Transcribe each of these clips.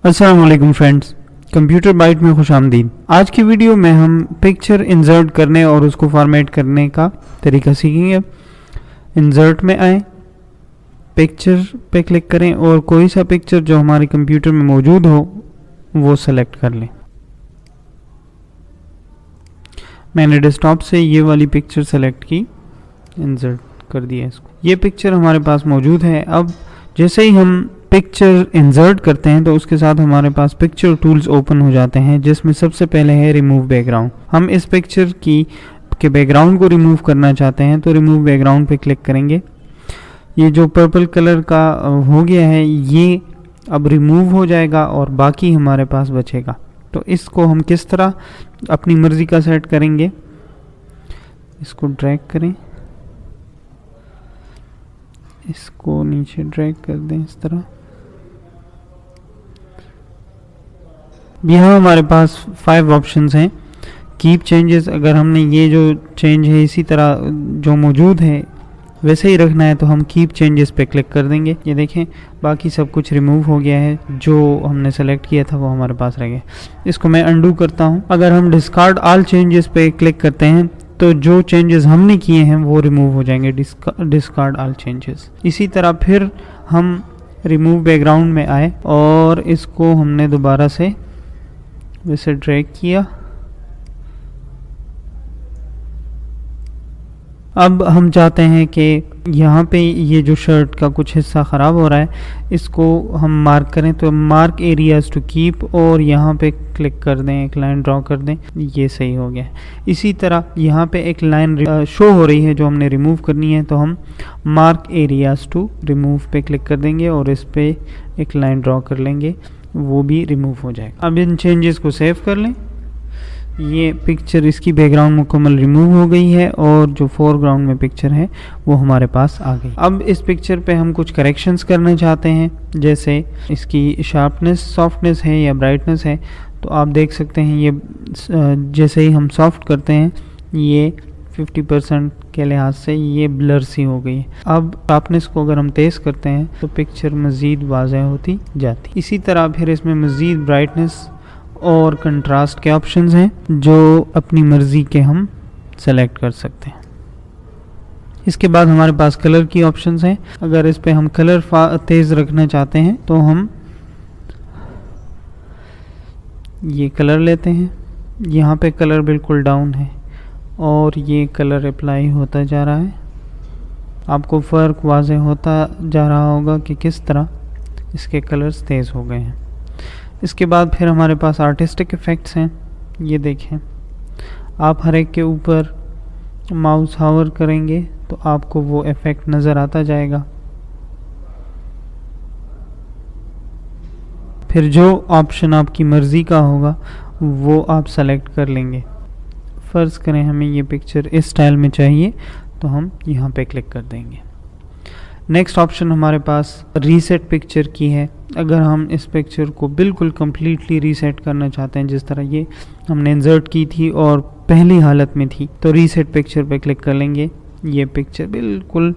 अस्सलाम वालेकुम friends, computer bite में खुशामदीद। आज की वीडियो में हम पिक्चर इंसर्ट करने और उसको फॉर्मेट करने का तरीका सीखेंगे। इंसर्ट में आए, पिक्चर पे क्लिक करें और कोई सा पिक्चर जो हमारे कंप्यूटर में मौजूद हो वो सेलेक्ट कर लें। मैंने डेस्कटॉप से ये वाली पिक्चर सेलेक्ट की, इंसर्ट कर दिया इसको। ये पिक्चर हमारे पास मौजूद है। अब जैसे ही हम पिक्चर इंसर्ट करते हैं तो उसके साथ हमारे पास पिक्चर टूल्स ओपन हो जाते हैं, जिसमें सबसे पहले है रिमूव बैकग्राउंड। हम इस पिक्चर के बैकग्राउंड को रिमूव करना चाहते हैं तो रिमूव बैकग्राउंड पे क्लिक करेंगे। ये जो पर्पल कलर का हो गया है ये अब रिमूव हो जाएगा और बाकी हमारे पास बचेगा। तो इसको हम किस तरह अपनी मर्जी का सेट करेंगे, इसको ड्रैग करें, इसको नीचे ड्रैग कर दें इस तरह। यहाँ हमारे पास 5 ऑप्शंस हैं। कीप चेंजेस, अगर हमने ये जो चेंज है इसी तरह जो मौजूद है वैसे ही रखना है तो हम कीप चेंजेस पे क्लिक कर देंगे। ये देखें बाकी सब कुछ रिमूव हो गया है, जो हमने सेलेक्ट किया था वो हमारे पास रह गया। इसको मैं अंडू करता हूँ। अगर हम डिस्कार्ड ऑल चेंजेस पे क्लिक करते हैं तो जो चेंजेस हमने किए हैं वो रिमूव हो जाएंगे, डिस्कार्ड ऑल चेंजेस। इसी तरह फिर हम रिमूव बैकग्राउंड में आए और इसको हमने दोबारा से वैसे ड्रैग किया। अब हम चाहते हैं कि यहाँ पे ये जो शर्ट का कुछ हिस्सा ख़राब हो रहा है इसको हम मार्क करें, तो मार्क एरियाज टू कीप और यहाँ पे क्लिक कर दें, एक लाइन ड्रॉ कर दें। ये सही हो गया। इसी तरह यहाँ पे एक लाइन शो हो रही है जो हमने रिमूव करनी है, तो हम मार्क एरियाज टू रिमूव पे क्लिक कर देंगे और इस पे एक लाइन ड्रॉ कर लेंगे, वो भी रिमूव हो जाएगा। अब इन चेंजेस को सेव कर लें। ये पिक्चर, इसकी बैकग्राउंड मुकम्मल रिमूव हो गई है और जो फोरग्राउंड में पिक्चर है वो हमारे पास आ गई। अब इस पिक्चर पे हम कुछ करेक्शंस करना चाहते हैं, जैसे इसकी शार्पनेस, सॉफ्टनेस है या ब्राइटनेस है। तो आप देख सकते हैं ये जैसे ही हम सॉफ्ट करते हैं ये 50% के लिहाज से ये ब्लर सी हो गई है। अब शार्पनेस को अगर हम तेज़ करते हैं तो पिक्चर मज़ीद वाज़ेह होती जाती। इसी तरह फिर इसमें मज़ीद ब्राइटनेस और कंट्रास्ट के ऑप्शंस हैं जो अपनी मर्ज़ी के हम सेलेक्ट कर सकते हैं। इसके बाद हमारे पास कलर की ऑप्शंस हैं। अगर इस पे हम कलर तेज़ रखना चाहते हैं तो हम ये कलर लेते हैं। यहाँ पे कलर बिल्कुल डाउन है और ये कलर अप्लाई होता जा रहा है। आपको फ़र्क वाज़ेह होता जा रहा होगा कि किस तरह इसके कलर्स तेज़ हो गए हैं। इसके बाद फिर हमारे पास आर्टिस्टिक इफ़ेक्ट्स हैं। ये देखें, आप हर एक के ऊपर माउस हावर करेंगे तो आपको वो इफ़ेक्ट नज़र आता जाएगा। फिर जो ऑप्शन आपकी मर्ज़ी का होगा वो आप सेलेक्ट कर लेंगे। फ़र्ज़ करें हमें ये पिक्चर इस स्टाइल में चाहिए तो हम यहाँ पे क्लिक कर देंगे। नेक्स्ट ऑप्शन हमारे पास रीसेट पिक्चर की है। अगर हम इस पिक्चर को बिल्कुल कम्प्लीटली रीसेट करना चाहते हैं, जिस तरह ये हमने इंसर्ट की थी और पहली हालत में थी, तो रीसेट पिक्चर पे क्लिक कर लेंगे। ये पिक्चर बिल्कुल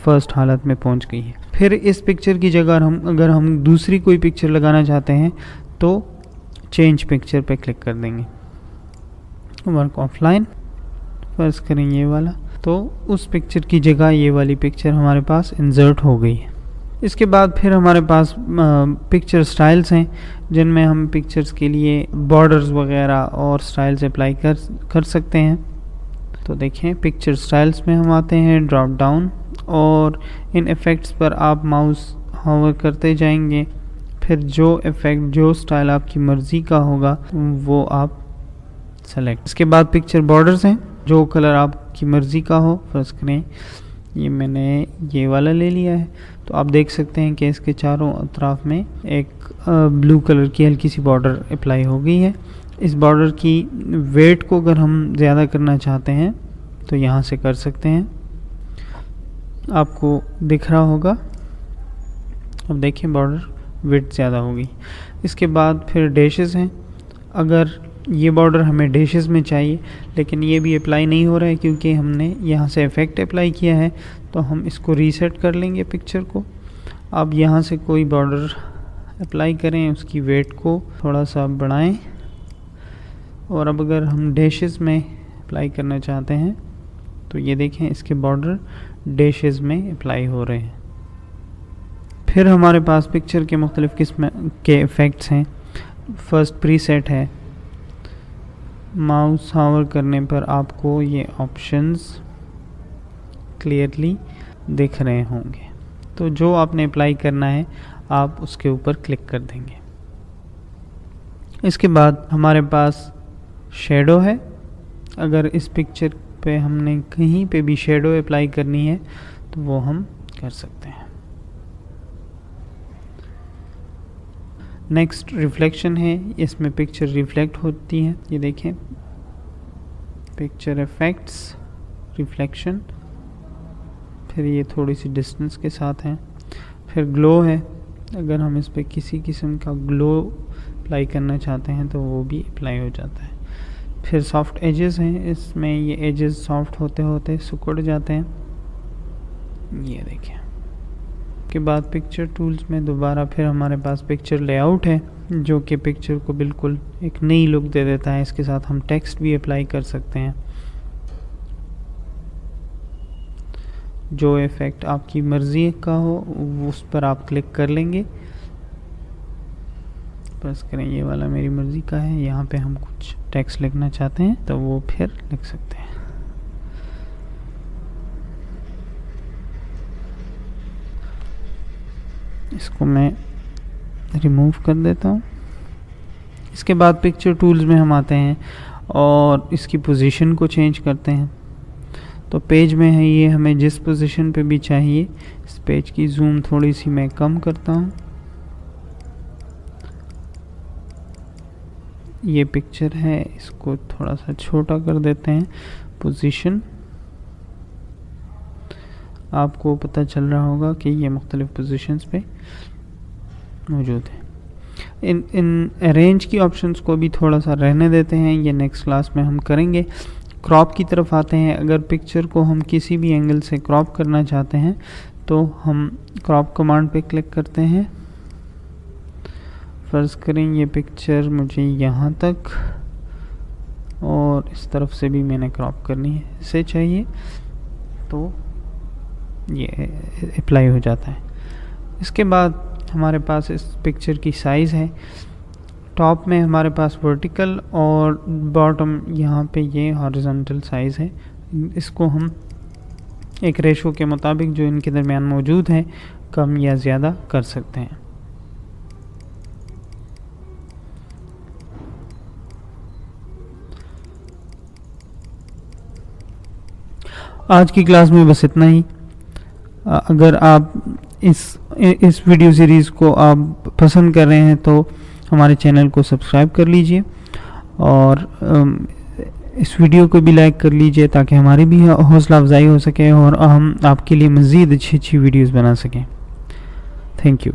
फर्स्ट हालत में पहुंच गई है। फिर इस पिक्चर की जगह अगर हम दूसरी कोई पिक्चर लगाना चाहते हैं तो चेंज पिक्चर पे क्लिक कर देंगे। वर्क ऑफलाइन, फर्ज करें ये वाला, तो उस पिक्चर की जगह ये वाली पिक्चर हमारे पास इंसर्ट हो गई है। इसके बाद फिर हमारे पास पिक्चर स्टाइल्स हैं, जिनमें हम पिक्चर्स के लिए बॉर्डर्स वगैरह और स्टाइल्स अप्लाई कर सकते हैं। तो देखें पिक्चर स्टाइल्स में हम आते हैं, ड्रॉप डाउन, और इन इफ़ेक्ट्स पर आप माउस हॉवर करते जाएंगे। फिर जो इफ़ेक्ट, जो स्टाइल आपकी मर्ज़ी का होगा वो आप सेलेक्ट। इसके बाद पिक्चर बॉर्डर्स हैं, जो कलर आपकी मर्ज़ी का हो। फर्ज करें ये मैंने ये वाला ले लिया है, तो आप देख सकते हैं कि इसके चारों अतराफ में एक ब्लू कलर की हल्की सी बॉर्डर अप्लाई हो गई है। इस बॉर्डर की वेट को अगर हम ज़्यादा करना चाहते हैं तो यहाँ से कर सकते हैं, आपको दिख रहा होगा। अब देखिए बॉर्डर वेट ज़्यादा होगी। इसके बाद फिर डैशेस हैं। अगर ये बॉर्डर हमें डैशेस में चाहिए लेकिन ये भी अप्लाई नहीं हो रहा है क्योंकि हमने यहाँ से इफ़ेक्ट अप्लाई किया है, तो हम इसको रीसेट कर लेंगे पिक्चर को। अब यहाँ से कोई बॉर्डर अप्लाई करें, उसकी वेट को थोड़ा सा बढ़ाएं। और अब अगर हम डैशेस में अप्लाई करना चाहते हैं तो ये देखें इसके बॉर्डर डैशेस में अप्लाई हो रहे हैं। फिर हमारे पास पिक्चर के मुख्तलिफ़ किस्म के इफ़ेक्ट्स हैं। फर्स्ट प्रीसेट है, माउस हावर करने पर आपको ये ऑप्शंस क्लियरली दिख रहे होंगे। तो जो आपने अप्लाई करना है आप उसके ऊपर क्लिक कर देंगे। इसके बाद हमारे पास शेडो है। अगर इस पिक्चर पे हमने कहीं पे भी शेडो अप्लाई करनी है तो वो हम कर सकते हैं। नेक्स्ट रिफ्लेक्शन है, इसमें पिक्चर रिफ्लेक्ट होती है। ये देखें पिक्चर इफेक्ट्स, रिफ्लेक्शन, फिर ये थोड़ी सी डिस्टेंस के साथ है। फिर ग्लो है, अगर हम इस पे किसी किस्म का ग्लो अप्लाई करना चाहते हैं तो वो भी अप्लाई हो जाता है। फिर सॉफ्ट एजेस हैं, इसमें ये एजेस सॉफ्ट होते होते सिकुड़ जाते हैं। ये देखें। के बाद पिक्चर टूल्स में दोबारा फिर हमारे पास पिक्चर लेआउट है जो कि पिक्चर को बिल्कुल एक नई लुक दे देता है। इसके साथ हम टेक्स्ट भी अप्लाई कर सकते हैं। जो इफ़ेक्ट आपकी मर्ज़ी का हो उस पर आप क्लिक कर लेंगे। बस करें, ये वाला मेरी मर्ज़ी का है। यहाँ पे हम कुछ टेक्स्ट लिखना चाहते हैं तो वो फिर लिख सकते हैं। इसको मैं रिमूव कर देता हूँ। इसके बाद पिक्चर टूल्स में हम आते हैं और इसकी पोजीशन को चेंज करते हैं। तो पेज में है ये, हमें जिस पोजीशन पे भी चाहिए। इस पेज की जूम थोड़ी सी मैं कम करता हूँ। ये पिक्चर है, इसको थोड़ा सा छोटा कर देते हैं। पोजीशन आपको पता चल रहा होगा कि ये मुख्तलिफ पोजीशंस पे मौजूद है। इन अरेंज की ऑप्शंस को भी थोड़ा सा रहने देते हैं, ये नेक्स्ट क्लास में हम करेंगे। क्रॉप की तरफ आते हैं। अगर पिक्चर को हम किसी भी एंगल से क्रॉप करना चाहते हैं तो हम क्रॉप कमांड पे क्लिक करते हैं। फ़र्ज़ करें ये पिक्चर मुझे यहाँ तक और इस तरफ से भी मैंने क्रॉप करनी है, इसे चाहिए तो ये अप्लाई हो जाता है। इसके बाद हमारे पास इस पिक्चर की साइज़ है। टॉप में हमारे पास वर्टिकल और बॉटम यहाँ पे ये हॉरिजॉन्टल साइज़ है। इसको हम एक रेशो के मुताबिक जो इनके दरमियान मौजूद है कम या ज़्यादा कर सकते हैं। आज की क्लास में बस इतना ही। अगर आप इस वीडियो सीरीज़ को आप पसंद कर रहे हैं तो हमारे चैनल को सब्सक्राइब कर लीजिए और इस वीडियो को भी लाइक कर लीजिए ताकि हमारी भी हौसला अफजाई हो सके और हम आपके लिए मज़ीद अच्छी वीडियोस बना सकें। Thank you.